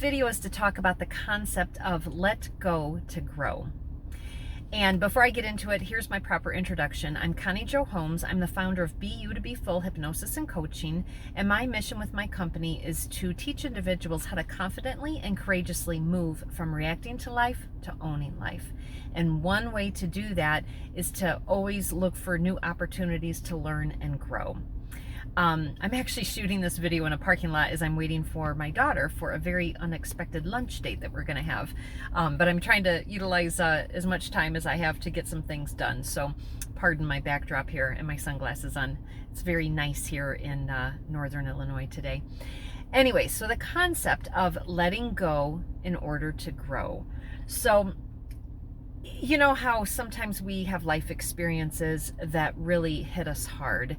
video is to talk about the concept of let go to grow. And before I get into it, here's my proper introduction. I'm Connie Jo Holmes. I'm the founder of BU2BFULL Hypnosis and Coaching, and my mission with my company is to teach individuals how to confidently and courageously move from reacting to life to owning life. And one way to do that is to always look for new opportunities to learn and grow. I'm actually shooting this video in a parking lot as I'm waiting for my daughter for a very unexpected lunch date that we're going to have. But I'm trying to utilize as much time as I have to get some things done. So pardon my backdrop here and my sunglasses on. It's very nice here in Northern Illinois today. Anyway, so the concept of letting go in order to grow. So you know how sometimes we have life experiences that really hit us hard,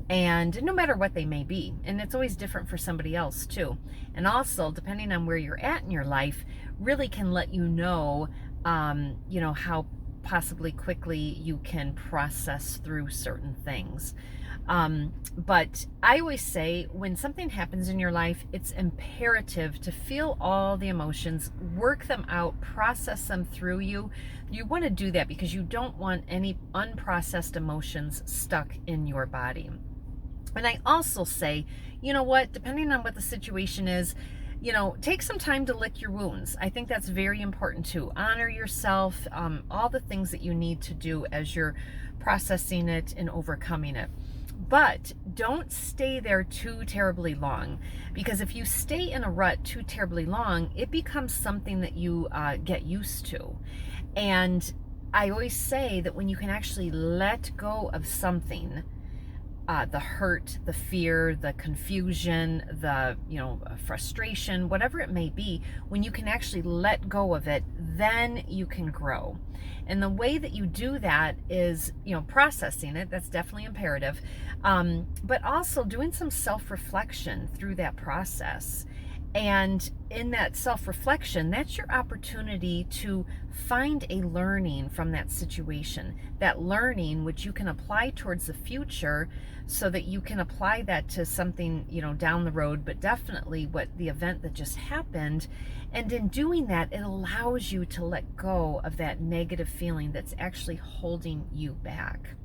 and no matter what they may be, and it's always different for somebody else too. And also, depending on where you're at in your life, really can let you know, how possibly quickly you can process through certain things. But I always say when something happens in your life, it's imperative to feel all the emotions, work them out, process them through you. You want to do that because you don't want any unprocessed emotions stuck in your body. And I also say, you know what, depending on what the situation is, take some time to lick your wounds. I think that's very important too. Honor yourself, all the things that you need to do as you're processing it and overcoming it. But don't stay there too terribly long, because if you stay in a rut too terribly long, it becomes something that you get used to. And I always say that when you can actually let go of something, the hurt, the fear, the confusion, the frustration, whatever it may be, when you can actually let go of it, then you can grow. And the way that you do that is, processing it. That's definitely imperative. But also doing some self-reflection through that process. And in that self-reflection, that's your opportunity to find a learning from that situation. That learning which you can apply towards the future, so that you can apply that to something, down the road, but definitely what the event that just happened. And in doing that, it allows you to let go of that negative feeling that's actually holding you back.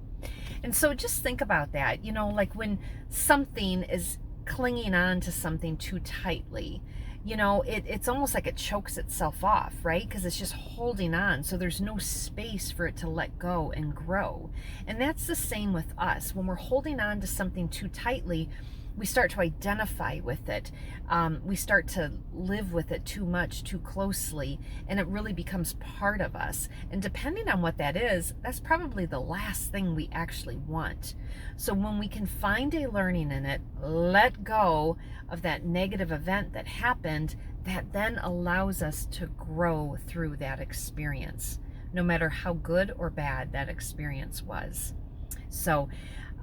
And so just think about that, like when something is clinging on to something too tightly, it's almost like it chokes itself off, right? Because it's just holding on. So there's no space for it to let go and grow. And that's the same with us. When we're holding on to something too tightly, we start to identify with it. We start to live with it too much, too closely, and it really becomes part of us. And depending on what that is, that's probably the last thing we actually want. So when we can find a learning in it, let go of that negative event that happened, that then allows us to grow through that experience, no matter how good or bad that experience was. So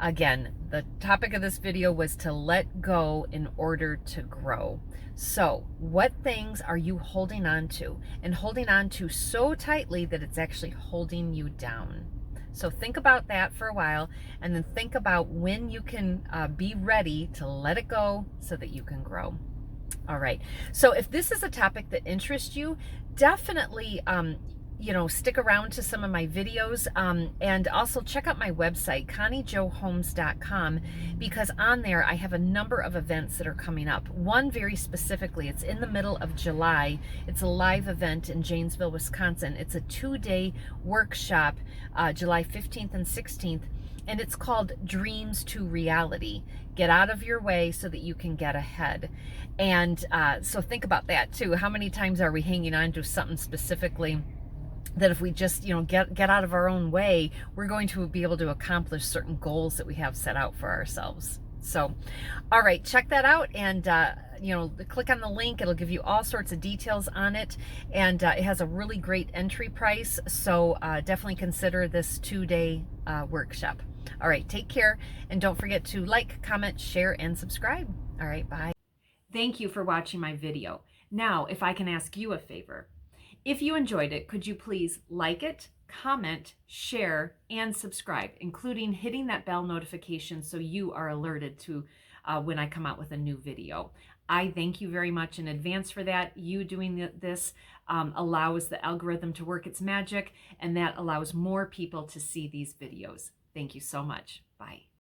again, the topic of this video was to let go in order to grow. So what things are you holding on to, and holding on to so tightly that it's actually holding you down? So think about that for a while, and then think about when you can be ready to let it go so that you can grow. All right. So if this is a topic that interests you, definitely stick around to some of my videos, and also check out my website, ConnieJoHolmes.com, because on there I have a number of events that are coming up. One very specifically, it's in the middle of July. It's a live event in Janesville, Wisconsin. It's a 2-day workshop, July 15th and 16th, and it's called Dreams to Reality. Get out of your way so that you can get ahead. And so think about that too. How many times are we hanging on to something specifically that if we just get out of our own way, we're going to be able to accomplish certain goals that we have set out for ourselves? So all right, check that out, and click on the link. It'll give you all sorts of details on it, and it has a really great entry price, so definitely consider this 2-day workshop. All right, take care, and don't forget to like, comment, share, and subscribe. All right, bye. Thank you for watching my video. Now, if I can ask you a favor, if you enjoyed it, could you please like it, comment, share, and subscribe, including hitting that bell notification so you are alerted to when I come out with a new video. I thank you very much in advance for that. You doing this allows the algorithm to work its magic, and that allows more people to see these videos. Thank you so much. Bye.